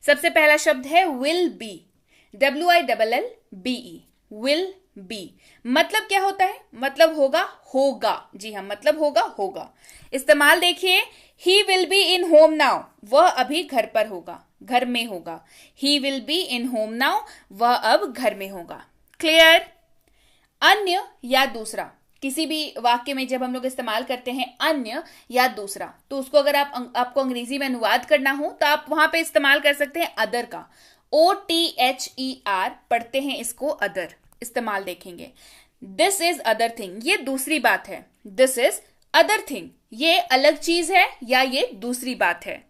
सबसे पहला शब्द है will be, WILLBE, will be. मतलब क्या होता है? मतलब होगा, होगा। जी हाँ, मतलब होगा, होगा। इस्तेमाल देखिए, he will be in home now, वह अभी घर पर होगा, घर में होगा। He will be in home now, वह अब घर में होगा। क्लियर? अन्य या दूसरा, किसी भी वाक्य में जब हम लोग इस्तेमाल करते हैं अन्य या दूसरा, तो उसको अगर आपको अंग्रेजी में अनुवाद करना हो तो आप वहां पे इस्तेमाल कर सकते हैं अदर का। OTHER पढ़ते हैं इसको, अदर। इस्तेमाल देखेंगे, दिस इज अदर थिंग, ये दूसरी बात है। दिस इज अदर थिंग, ये अलग चीज है या ये दूसरी बात है।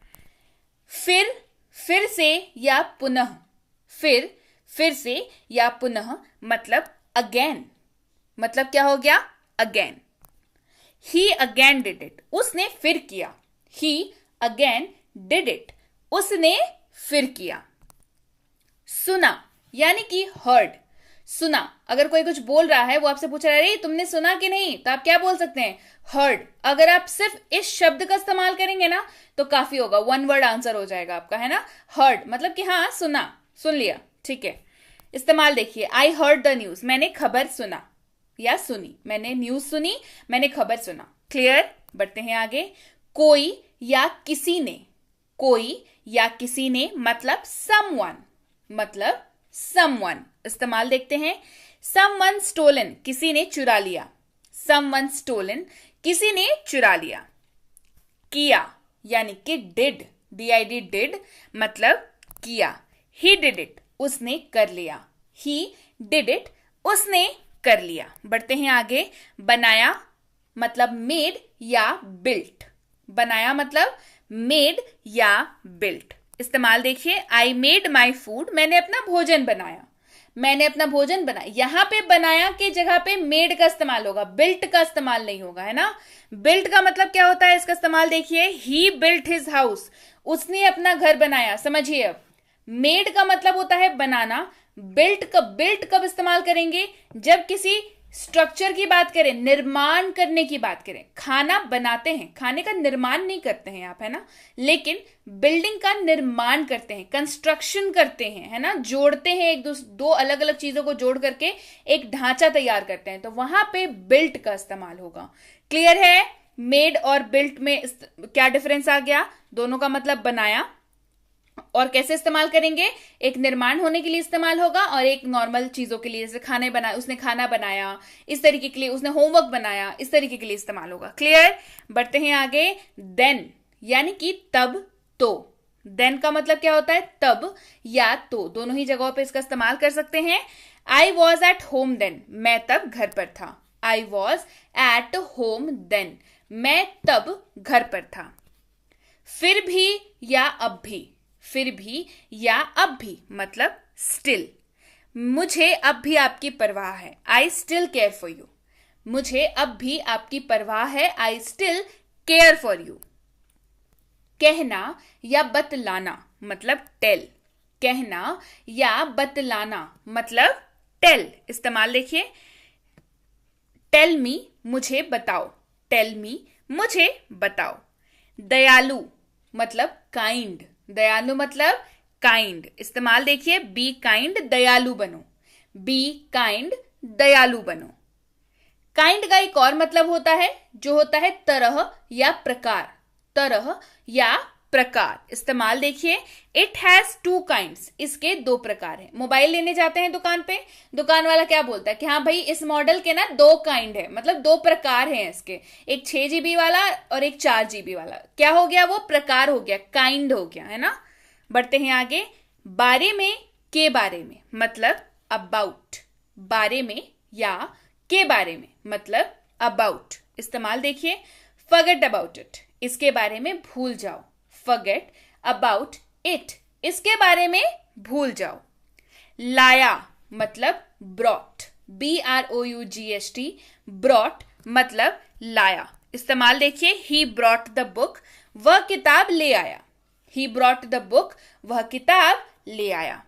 फिर से या पुनः, फिर से या पुनः मतलब अगेन। मतलब क्या हो गया? Again. He again did it, उसने फिर किया। ही अगेन डिड इट, उसने फिर किया। सुना यानी कि हर्ड, सुना। अगर कोई कुछ बोल रहा है, वो आपसे पूछ रहा है अरे तुमने सुना कि नहीं, तो आप क्या बोल सकते हैं? हर्ड। अगर आप सिर्फ इस शब्द का इस्तेमाल करेंगे ना तो काफी होगा, वन वर्ड आंसर हो जाएगा आपका, है ना। हर्ड मतलब कि हाँ सुना, सुन लिया, ठीक है। इस्तेमाल देखिए, आई हर्ड द न्यूज, मैंने खबर सुना या सुनी। मैंने न्यूज सुनी, मैंने खबर सुना। क्लियर? बढ़ते हैं आगे। कोई या किसी ने, कोई या किसी ने मतलब समवन, मतलब समवन। इस्तेमाल देखते हैं, समवन स्टोलन, किसी ने चुरा लिया। समवन स्टोलन, किसी ने चुरा लिया। किया यानी कि डिड, DID डिड मतलब किया। ही डिड इट, उसने कर लिया। ही डिड इट, उसने कर लिया। बढ़ते हैं आगे। बनाया मतलब मेड या बिल्ट, बनाया मतलब मेड या बिल्ट। इस्तेमाल देखिए, आई मेड माई फूड, मैंने अपना भोजन बनाया। मैंने अपना भोजन बनाया, यहां पे बनाया के जगह पे मेड का इस्तेमाल होगा, बिल्ट का इस्तेमाल नहीं होगा, है ना। बिल्ट का मतलब क्या होता है, इसका इस्तेमाल देखिए, ही बिल्ट हिज हाउस, उसने अपना घर बनाया। समझिए अब, मेड का मतलब होता है बनाना। बिल्ट कब इस्तेमाल करेंगे? जब किसी स्ट्रक्चर की बात करें, निर्माण करने की बात करें। खाना बनाते हैं, खाने का निर्माण नहीं करते हैं आप, है ना, लेकिन बिल्डिंग का निर्माण करते हैं, कंस्ट्रक्शन करते हैं, है ना, जोड़ते हैं एक दो अलग अलग चीजों को जोड़ करके एक ढांचा तैयार करते हैं, तो वहां पे बिल्ट का इस्तेमाल होगा। क्लियर है? मेड और बिल्ट में क्या डिफरेंस आ गया? दोनों का मतलब बनाया, और कैसे इस्तेमाल करेंगे? एक निर्माण होने के लिए इस्तेमाल होगा और एक नॉर्मल चीजों के लिए, जैसे खाने बनाया, उसने खाना बनाया, इस तरीके के लिए, उसने होमवर्क बनाया, इस तरीके के लिए इस्तेमाल होगा। क्लियर? बढ़ते हैं आगे। देन यानी कि तब, तो। देन का मतलब क्या होता है? तब या तो, दोनों ही जगहों पे इसका इस्तेमाल कर सकते हैं। I was at home then, मैं तब घर पर था। I was at home then, मैं तब घर पर था। फिर भी या अब भी, फिर भी या अब भी मतलब स्टिल, मुझे अब भी आपकी परवाह है। I still care for you, मुझे अब भी आपकी परवाह है। I still care for you. कहना या बतलाना मतलब टेल, कहना या बतलाना मतलब टेल। इस्तेमाल देखिए, टेल मी मुझे बताओ, टेल मी मुझे बताओ। दयालु मतलब काइंड, दयालु मतलब काइंड। इस्तेमाल देखिए, बी काइंड, दयालु बनो। बी काइंड, दयालु बनो। काइंड का एक और मतलब होता है जो होता है तरह या प्रकार, तरह या प्रकार। इस्तेमाल देखिए, इट हैज टू काइंड्स, इसके दो प्रकार हैं। मोबाइल लेने जाते हैं दुकान पे, दुकान वाला क्या बोलता है कि हाँ भाई इस मॉडल के ना दो काइंड है, मतलब दो प्रकार हैं इसके, एक 6 GB वाला और एक 4 GB वाला। क्या हो गया? वो प्रकार हो गया, काइंड हो गया, है ना। बढ़ते हैं आगे। बारे में, के बारे में मतलब अबाउट, बारे में या के बारे में मतलब अबाउट। इस्तेमाल देखिए, फॉरगेट अबाउट इट, इसके बारे में भूल जाओ। फॉरगेट अबाउट इट, इसके बारे में भूल जाओ। लाया मतलब ब्रॉट, BROUGHT, ब्रॉट मतलब लाया। इस्तेमाल देखिए, ही ब्रॉट द बुक, वह किताब ले आया। ही ब्रॉट द बुक, वह किताब ले आया।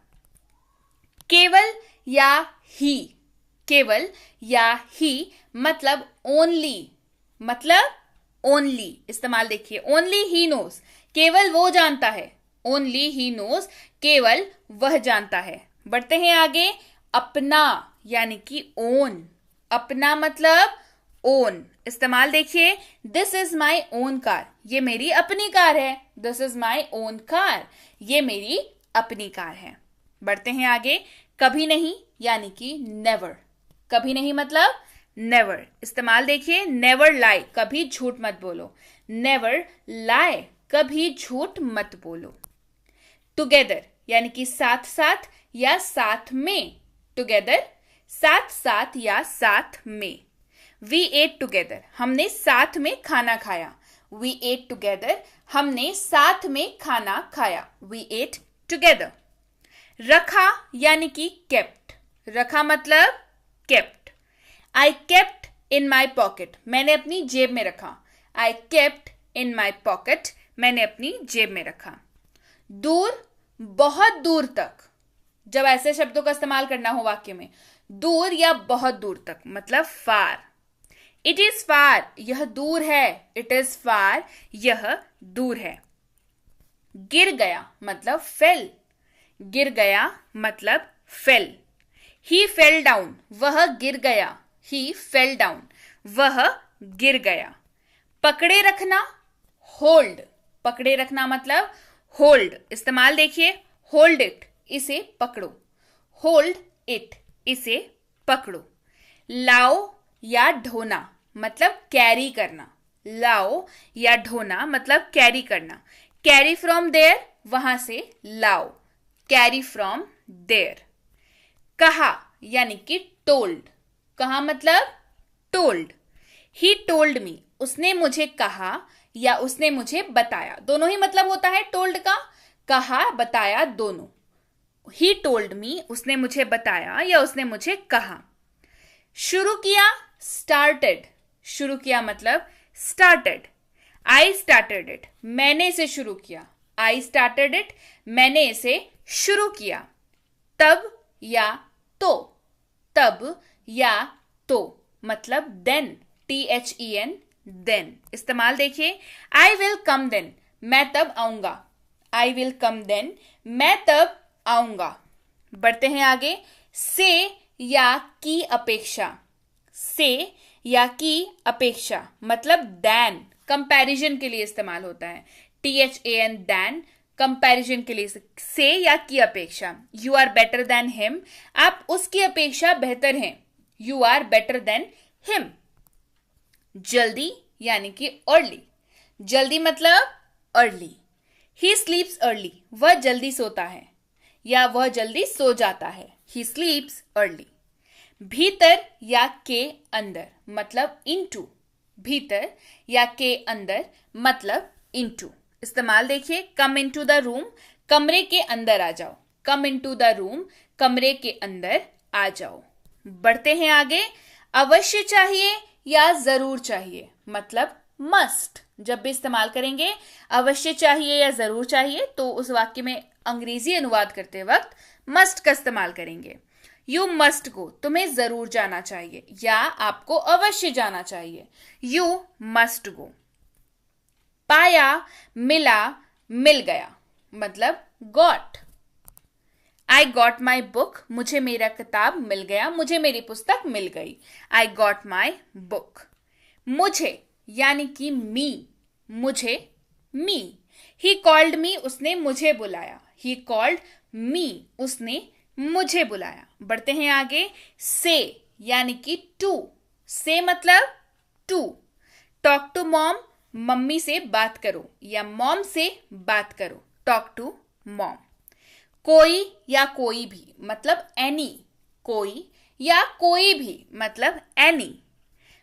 केवल या ही, केवल या ही मतलब ओनली, मतलब ओनली। इस्तेमाल देखिए, ओनली ही नोस, केवल वो जानता है, ओनली ही नोज, केवल वह जानता है। बढ़ते हैं आगे। अपना यानी कि ओन, अपना मतलब ओन। इस्तेमाल देखिए, this is my own car, ये मेरी अपनी कार है। This is my own car, ये मेरी अपनी कार है। बढ़ते हैं आगे। कभी नहीं यानी कि नेवर, कभी नहीं मतलब नेवर। इस्तेमाल देखिए, नेवर लाई, कभी झूठ मत बोलो। नेवर लाई, कभी झूठ मत बोलो। टुगेदर यानी कि साथ साथ या साथ में। टुगेदर साथ साथ या साथ में। वी एट टुगेदर, हमने साथ में खाना खाया। वी एट टुगेदर, हमने साथ में खाना खाया। We ate together. रखा यानी कि केप्ट, रखा मतलब kept. I kept in my pocket, मैंने अपनी जेब में रखा। आई केप्ट इन माई पॉकेट, मैंने अपनी जेब में रखा। दूर, बहुत दूर तक, जब ऐसे शब्दों का इस्तेमाल करना हो वाक्य में, दूर या बहुत दूर तक मतलब फार। इट इज फार, यह दूर है। इट इज फार, यह दूर है। गिर गया मतलब फेल, गिर गया मतलब फेल। ही फेल डाउन, वह गिर गया। ही फेल डाउन, वह गिर गया। पकड़े रखना, होल्ड, पकड़े रखना मतलब होल्ड। इस्तेमाल देखिए, होल्ड इट, इसे पकड़ो। होल्ड इट, इसे पकड़ो। लाओ या ढोना मतलब कैरी करना। लाओ या ढोना मतलब कैरी करना। कैरी फ्रॉम देयर, वहां से लाओ। Carry from there. कहा यानी कि टोल्ड, कहा मतलब टोल्ड। ही टोल्ड मी, उसने मुझे कहा या उसने मुझे बताया, दोनों ही मतलब होता है टोल्ड का। कहा बताया दोनों। ही टोल्ड मी, उसने मुझे बताया या उसने मुझे कहा। शुरू किया, स्टार्टेड, शुरू किया मतलब स्टार्टेड। आई स्टार्टेड इट, मैंने इसे शुरू किया। आई स्टार्टेड इट, मैंने इसे शुरू किया। तब या तो, तब या तो मतलब देन, THEN, देन। इस्तेमाल देखिए, आई विल कम देन, मैं तब आऊंगा। आई विल कम देन, मैं तब आऊंगा। बढ़ते हैं आगे। से या की अपेक्षा, से या की अपेक्षा मतलब दैन, कंपैरिजन के लिए इस्तेमाल होता है। THAN, दैन, कंपैरिजन के लिए। से या की अपेक्षा, you are better than him, आप उसकी अपेक्षा बेहतर हैं। You are better than him. जल्दी यानी कि अर्ली, जल्दी मतलब अर्ली। ही स्लीप्स अर्ली, वह जल्दी सोता है या वह जल्दी सो जाता है। ही स्लीप्स अर्ली। भीतर या के अंदर मतलब इनटू, भीतर या के अंदर मतलब इनटू। इस्तेमाल देखिए, कम इनटू द रूम, कमरे के अंदर आ जाओ। कम इनटू द रूम, कमरे के अंदर आ जाओ। बढ़ते हैं आगे। अवश्य चाहिए या जरूर चाहिए मतलब मस्ट। जब भी इस्तेमाल करेंगे अवश्य चाहिए या जरूर चाहिए तो उस वाक्य में अंग्रेजी अनुवाद करते वक्त मस्ट का इस्तेमाल करेंगे। यू मस्ट गो, तुम्हें जरूर जाना चाहिए या आपको अवश्य जाना चाहिए। You must go. पाया, मिला, मिल गया मतलब got. I got my book, मुझे मेरा किताब मिल गया, मुझे मेरी पुस्तक मिल गई। I got my book. मुझे यानी कि मी, मुझे, मी। ही कॉल्ड मी, उसने मुझे बुलाया। ही कॉल्ड मी, उसने मुझे बुलाया। बढ़ते हैं आगे। से यानी कि टू, से मतलब to. Talk to mom, mummy से बात करो या मॉम से बात करो। Talk to mom. कोई या कोई भी मतलब एनी, कोई या कोई भी मतलब एनी।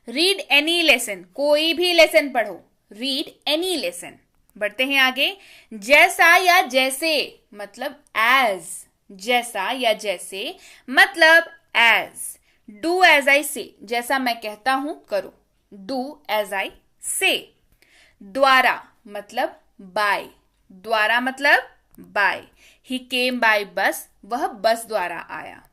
रीड एनी लेसन, कोई भी लेसन पढ़ो। Read any lesson. बढ़ते हैं आगे। जैसा या जैसे मतलब एज, जैसा या जैसे मतलब एज। डू एज आई से, जैसा मैं कहता हूं करो। डू एज आई से। द्वारा मतलब बाय, द्वारा मतलब बाय। ही केम बाय बस, वह बस द्वारा आया।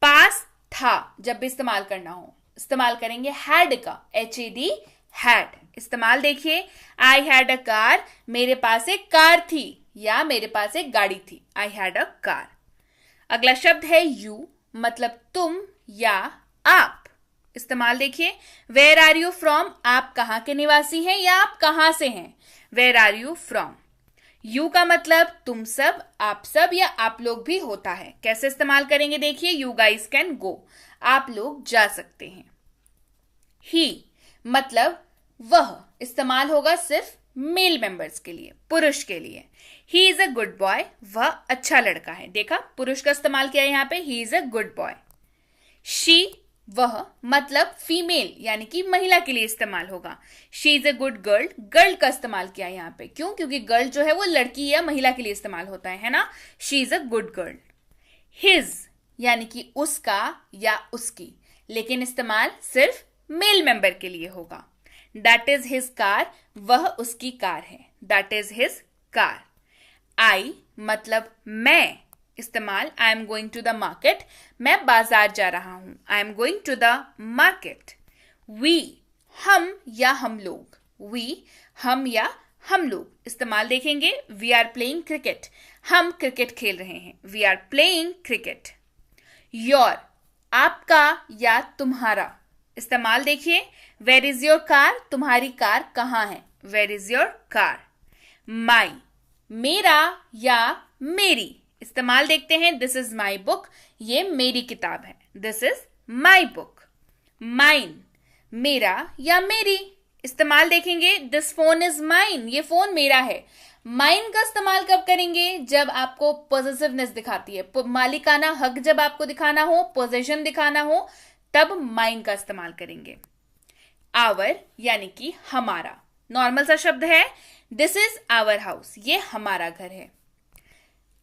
पास था, जब भी इस्तेमाल करना हो इस्तेमाल करेंगे हैड का, HAD, हैड। इस्तेमाल देखिए, आई हैड अ कार, मेरे पास एक कार थी या मेरे पास एक गाड़ी थी, आई हैड अ कार। अगला शब्द है यू, मतलब तुम या आप। इस्तेमाल देखिए, वेयर आर यू फ्रॉम, आप कहाँ के निवासी हैं या आप कहाँ से हैं। Where are you from. You का मतलब तुम सब, आप सब या आप लोग भी होता है। कैसे इस्तेमाल करेंगे देखिए, यू गाइस कैन गो, आप लोग जा सकते हैं। ही मतलब वह, इस्तेमाल होगा सिर्फ मेल मेंबर्स के लिए, पुरुष के लिए। He is a good boy, वह अच्छा लड़का है। देखा, पुरुष का इस्तेमाल किया यहां पे, he is a good boy. She वह मतलब फीमेल यानी कि महिला के लिए इस्तेमाल होगा। She is a good girl, girl का इस्तेमाल किया यहां पे, क्यों? क्योंकि गर्ल जो है वो लड़की या महिला के लिए इस्तेमाल होता है ना। She is a good girl. His यानी कि उसका या उसकी, लेकिन इस्तेमाल सिर्फ मेल मेंबर के लिए होगा। दैट इज हिज कार, वह उसकी कार है। That is his car. I मतलब मैं, इस्तेमाल I am going to the market, मैं बाजार जा रहा हूं। I am going to the market. We हम या हम लोग, वी हम या हम लोग। इस्तेमाल देखेंगे, वी आर प्लेइंग क्रिकेट, हम क्रिकेट खेल रहे हैं। We are playing cricket. Your आपका या तुम्हारा। इस्तेमाल देखिए, वेयर इज योर कार, तुम्हारी कार कहाँ है। Where is your car. My मेरा या मेरी। इस्तेमाल देखते हैं, दिस इज माई बुक, ये मेरी किताब है। This is my book. Mine मेरा या मेरी। इस्तेमाल देखेंगे, दिस फोन इज माइन, ये फोन मेरा है। माइन का इस्तेमाल कब करेंगे? जब आपको पॉजिटिवनेस दिखाती है, मालिकाना हक जब आपको दिखाना हो, पोजेशन दिखाना हो, तब माइन का इस्तेमाल करेंगे। आवर यानी कि हमारा, नॉर्मल सा शब्द है। दिस इज आवर हाउस, ये हमारा घर है।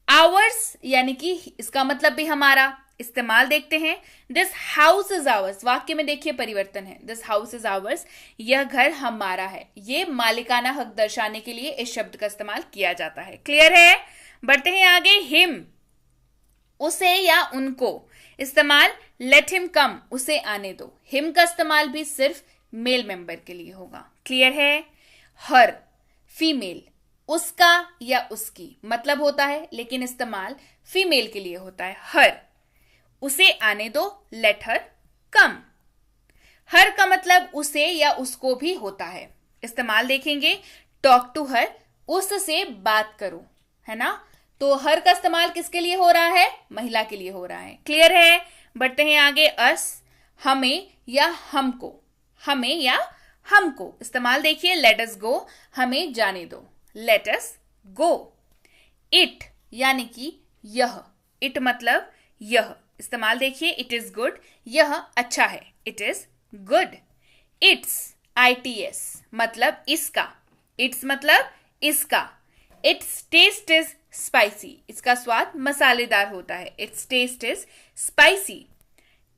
आवर्स यानी कि इसका मतलब भी हमारा। इस्तेमाल देखते हैं, दिस हाउस इज आवर्स, वाक्य में देखिए परिवर्तन है। दिस हाउस इज आवर्स, यह घर हमारा है। ये मालिकाना हक दर्शाने के लिए इस शब्द का इस्तेमाल किया जाता है। क्लियर है? बढ़ते हैं आगे। हिम उसे या उनको। इस्तेमाल लेट हिम कम, उसे आने दो। हिम का इस्तेमाल भी सिर्फ मेल मेंबर के लिए होगा। क्लियर है? हर फीमेल, उसका या उसकी मतलब होता है, लेकिन इस्तेमाल फीमेल के लिए होता है। हर उसे आने दो, लेट हर कम। हर का मतलब उसे या उसको भी होता है। इस्तेमाल देखेंगे, टॉक टू हर, उससे बात करो, है ना। तो हर का इस्तेमाल किसके लिए हो रहा है? महिला के लिए हो रहा है। क्लियर है? बढ़ते हैं आगे। अस हमें या हमको, हमें या हमको। इस्तेमाल देखिए, लेट अस गो, हमें जाने दो। Let us go. इट यानी कि यह, इट मतलब यह। इस्तेमाल देखिए, इट इज गुड, यह अच्छा है। It is good. It's ITS मतलब इसका, इट्स मतलब इसका। इट्स टेस्ट इज स्पाइसी, इसका स्वाद मसालेदार होता है। It's taste is spicy.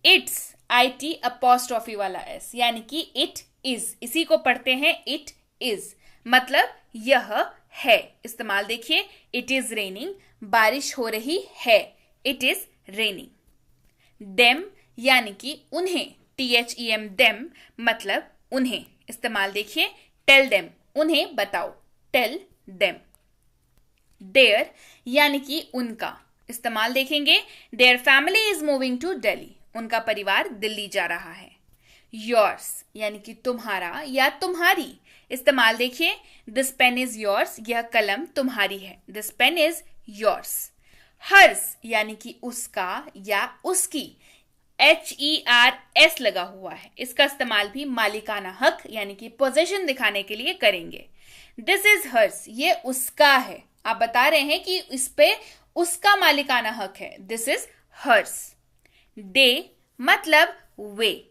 It's IT apostrophe वाला S यानी कि इट इज, इसी को पढ़ते हैं इट इज, मतलब यह है। इस्तेमाल देखिए, इट इज रेनिंग, बारिश हो रही है। It is raining. देम यानी कि उन्हें, THEM देम मतलब उन्हें। इस्तेमाल देखिए, टेल देम, उन्हें बताओ। Tell them. देयर यानी कि उनका। इस्तेमाल देखेंगे, their family is moving to Delhi, उनका परिवार दिल्ली जा रहा है। योर्स यानी कि तुम्हारा या तुम्हारी। इस्तेमाल देखिए, दिस पेन इज योर्स, यह कलम तुम्हारी है। This pen is yours. Hers यानी कि उसका या उसकी। HERS लगा हुआ है। इसका इस्तेमाल भी मालिकाना हक यानी कि पोजेशन दिखाने के लिए करेंगे। दिस इज हर्स, ये उसका है। आप बता रहे हैं कि इस पे उसका मालिकाना हक है। This is hers. दे मतलब वे।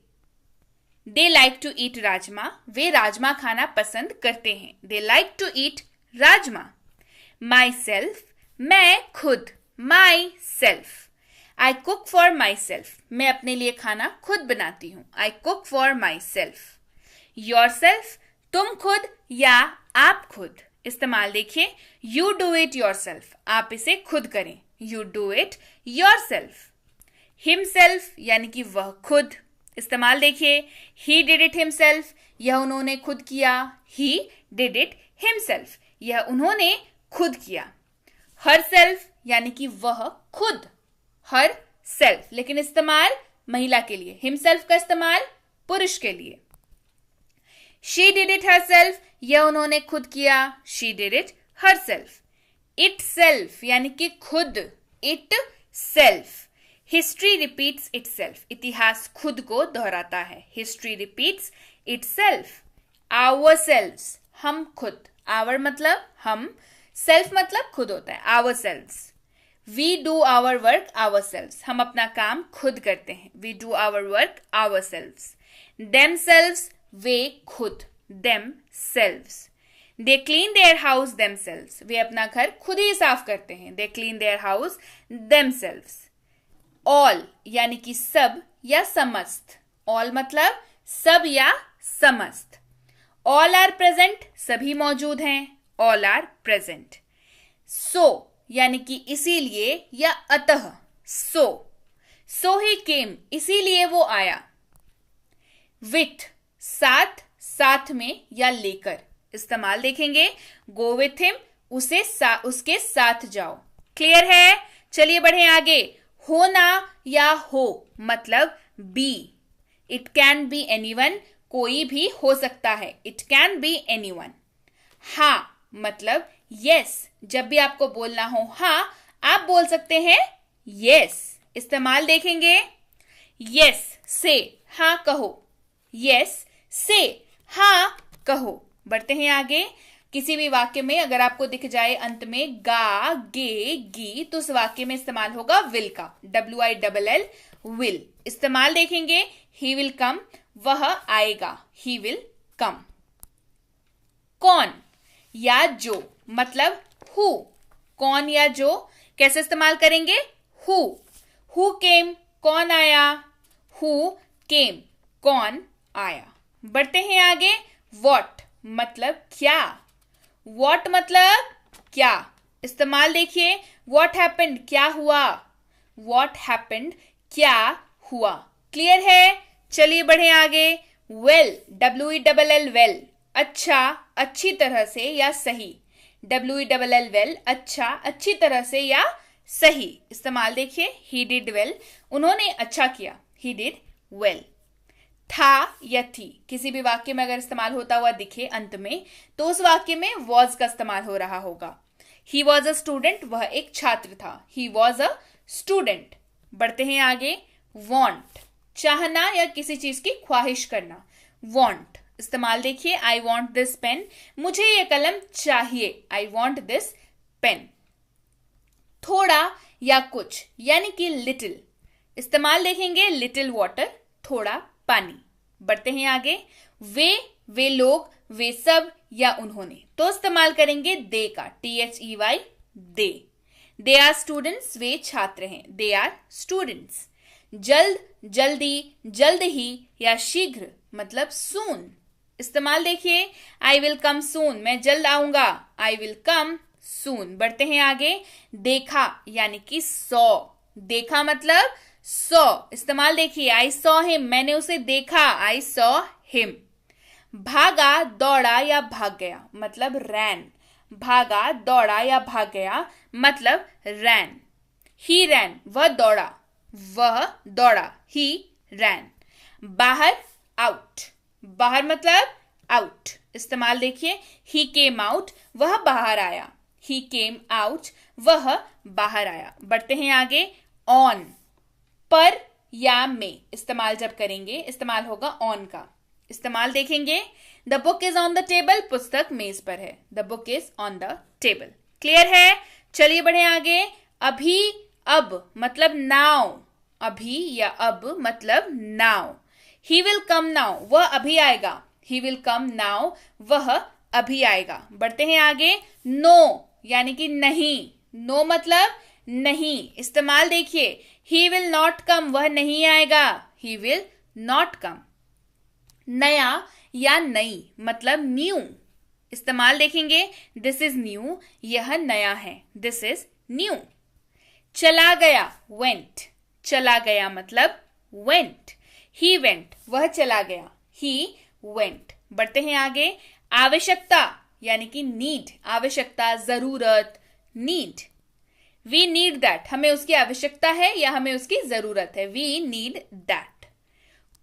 They like to eat rajma, वे राजमा खाना पसंद करते हैं। They like to eat rajma. Myself मैं खुद, myself. I cook for myself, मैं अपने लिए खाना खुद बनाती हूं। I cook for myself. Yourself तुम खुद या आप खुद। इस्तेमाल देखिए, you do it yourself, आप इसे खुद करें। You do it yourself. Himself यानी कि वह खुद। इस्तेमाल देखिए, ही डिड इट हिमसेल्फ, यह उन्होंने खुद किया। ही डिड इट हिमसेल्फ, यह उन्होंने खुद किया। हर सेल्फ यानी कि वह खुद, हर सेल्फ, लेकिन इस्तेमाल महिला के लिए। हिमसेल्फ का इस्तेमाल पुरुष के लिए। शी डिड इट हरसेल्फ, यह उन्होंने खुद किया। She did it herself. Itself यानी कि खुद, itself. History repeats itself, इतिहास खुद को दोहराता है। History repeats itself. Ourselves, हम खुद। आवर मतलब हम, सेल्फ मतलब खुद होता है। Ourselves. We do our work ourselves, हम अपना काम खुद करते हैं। We do our work ourselves. Themselves, वे खुद। Themselves. They clean their house themselves, वे अपना घर खुद ही साफ करते हैं। They clean their house themselves. All यानी कि सब या समस्त। ऑल मतलब सब या समस्त। ऑल आर प्रेजेंट, सभी मौजूद हैं। All are present. सो यानी कि इसीलिए या अतः। सो ही केम, इसीलिए वो आया। विथ, साथ, साथ में या लेकर। इस्तेमाल देखेंगे, गो विथ हिम, उसके साथ जाओ। क्लियर है? चलिए बढ़े आगे। होना या हो मतलब be. It can be anyone, कोई भी हो सकता है। It can be anyone. हाँ मतलब यस, जब भी आपको बोलना हो हाँ, आप बोल सकते हैं यस। इस्तेमाल देखेंगे, यस से हाँ कहो। यस से हाँ कहो। बढ़ते हैं आगे। किसी भी वाक्य में अगर आपको दिख जाए अंत में गा, गे, गी, तो उस वाक्य में इस्तेमाल होगा विल का। WILL, will. इस्तेमाल देखेंगे, ही विल कम, वह आएगा। He will come. कौन या जो मतलब हु। कौन या जो कैसे इस्तेमाल करेंगे? हु केम, कौन आया। हु केम, कौन आया। बढ़ते हैं आगे। व्हाट मतलब क्या। व्हाट मतलब क्या। इस्तेमाल देखिए, व्हाट हैपेंड, क्या हुआ। व्हाट हैपेंड, क्या हुआ। क्लियर है? चलिए बढ़े आगे। वेल, WELL, वेल, अच्छा, अच्छी तरह से या सही। WELL, वेल, अच्छा, अच्छी तरह से या सही। इस्तेमाल देखिए, ही डिड वेल, उन्होंने अच्छा किया। He did well. था या थी, किसी भी वाक्य में अगर इस्तेमाल होता हुआ दिखे अंत में, तो उस वाक्य में वॉज का इस्तेमाल हो रहा होगा। ही वॉज अ स्टूडेंट, वह एक छात्र था। He was a student. बढ़ते हैं आगे। वॉन्ट, चाहना या किसी चीज की ख्वाहिश करना। वॉन्ट। इस्तेमाल देखिए, आई वॉन्ट दिस पेन, मुझे यह कलम चाहिए। I want this pen. थोड़ा या कुछ यानी कि लिटिल। इस्तेमाल देखेंगे, लिटिल वाटर, थोड़ा पानी। बढ़ते हैं आगे। वे लोग, वे सब या उन्होंने, तो इस्तेमाल करेंगे दे का। THEY, they. They are students, वे छात्र हैं। They are students. जल्द, जल्दी, जल्द ही या शीघ्र मतलब सून। इस्तेमाल देखिए, आई विल कम सून, मैं जल्द आऊंगा। आई विल कम सून। बढ़ते हैं आगे। देखा यानी कि सॉ। देखा मतलब सॉ। इस्तेमाल देखिए, आई सॉ हिम, मैंने उसे देखा। I saw him. भागा, दौड़ा या भाग गया मतलब रैन। भागा, दौड़ा या भाग गया मतलब रैन। ही रैन, वह दौड़ा। वह दौड़ा। ही रैन। बाहर, आउट। बाहर मतलब आउट। इस्तेमाल देखिए, ही केम आउट, वह बाहर आया। ही केम आउट, वह बाहर आया। बढ़ते हैं आगे। ऑन, पर या में। इस्तेमाल जब करेंगे, इस्तेमाल होगा ऑन का। इस्तेमाल देखेंगे, the book is on the table, पुस्तक मेज पर है। The book is on the table. Clear है? चलिए बढ़े आगे। अभी, अब मतलब नाउ। अभी या अब मतलब now. He will come now, वह अभी आएगा। ही विल कम नाउ, वह अभी आएगा। बढ़ते हैं आगे। नो यानी कि नहीं। नो मतलब नहीं। इस्तेमाल देखिए, ही विल नॉट कम, वह नहीं आएगा। He will not come. नया या नई मतलब न्यू। इस्तेमाल देखेंगे, दिस इज न्यू, यह नया है। This is new. चला गया, वेंट। चला गया मतलब वेंट। ही वेंट, वह चला गया। He went. बढ़ते हैं आगे। आवश्यकता यानी कि नीड। आवश्यकता, जरूरत, नीड। वी नीड दैट, हमें उसकी आवश्यकता है या हमें उसकी जरूरत है, वी नीड दैट।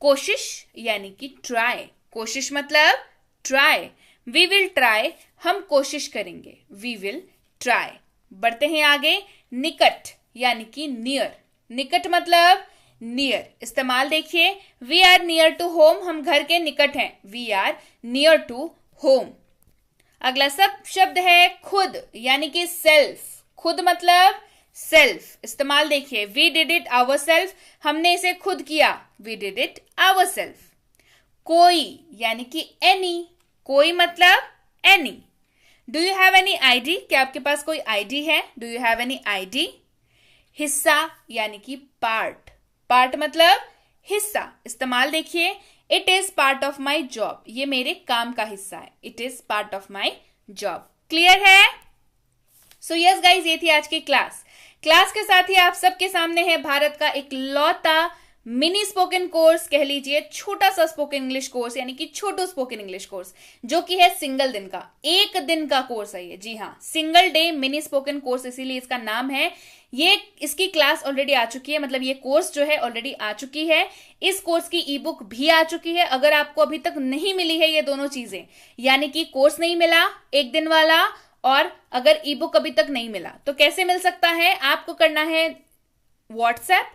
कोशिश यानी कि ट्राई, कोशिश मतलब ट्राई, वी विल ट्राई, हम कोशिश करेंगे, वी विल ट्राई। बढ़ते हैं आगे, निकट यानी कि नियर, निकट मतलब नियर, इस्तेमाल देखिए, we are near to home, हम घर के निकट हैं, we are near to home. अगला सब शब्द है खुद यानी कि सेल्फ, खुद मतलब सेल्फ, इस्तेमाल देखिए, we did it our self, हमने इसे खुद किया, we did it our self. कोई यानी कि एनी, कोई मतलब any. Do you have any ID, क्या आपके पास कोई आईडी है, do you have any ID. हिस्सा यानी कि पार्ट, पार्ट मतलब हिस्सा, इस्तेमाल देखिए, it is part of my job, ये मेरे काम का हिस्सा है, it is part of my job. Clear है? सो यस गाइज, ये थी आज की क्लास। क्लास के साथ ही आप सबके सामने है भारत का एक लौता मिनी स्पोकन कोर्स, कह लीजिए छोटा सा स्पोकन इंग्लिश कोर्स, यानी कि छोटू स्पोकन इंग्लिश कोर्स, जो कि है सिंगल दिन का, एक दिन का कोर्स है ये। जी हाँ, single day mini spoken course, इसीलिए इसका नाम है। ये इसकी क्लास ऑलरेडी आ चुकी है, मतलब ये कोर्स जो है ऑलरेडी आ चुकी है। इस कोर्स की ई बुक भी आ चुकी है। अगर आपको अभी तक नहीं मिली है ये दोनों चीजें, यानी कि कोर्स नहीं मिला एक दिन वाला, और अगर ई बुक अभी तक नहीं मिला, तो कैसे मिल सकता है? आपको करना है व्हाट्सएप,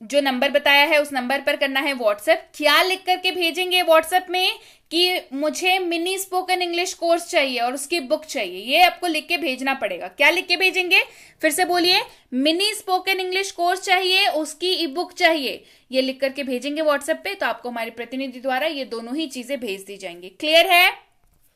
जो नंबर बताया है उस नंबर पर करना है व्हाट्सएप। क्या लिख करके भेजेंगे व्हाट्सएप में कि मुझे मिनी स्पोकन इंग्लिश कोर्स चाहिए और उसकी बुक चाहिए, ये आपको लिख के भेजना पड़ेगा। क्या लिख के भेजेंगे? फिर से बोलिए, मिनी स्पोकन इंग्लिश कोर्स चाहिए, उसकी ई बुक चाहिए, ये लिख करके भेजेंगे व्हाट्सएप पे, तो आपको हमारे प्रतिनिधि द्वारा ये दोनों ही चीजें भेज दी जाएंगी। क्लियर है?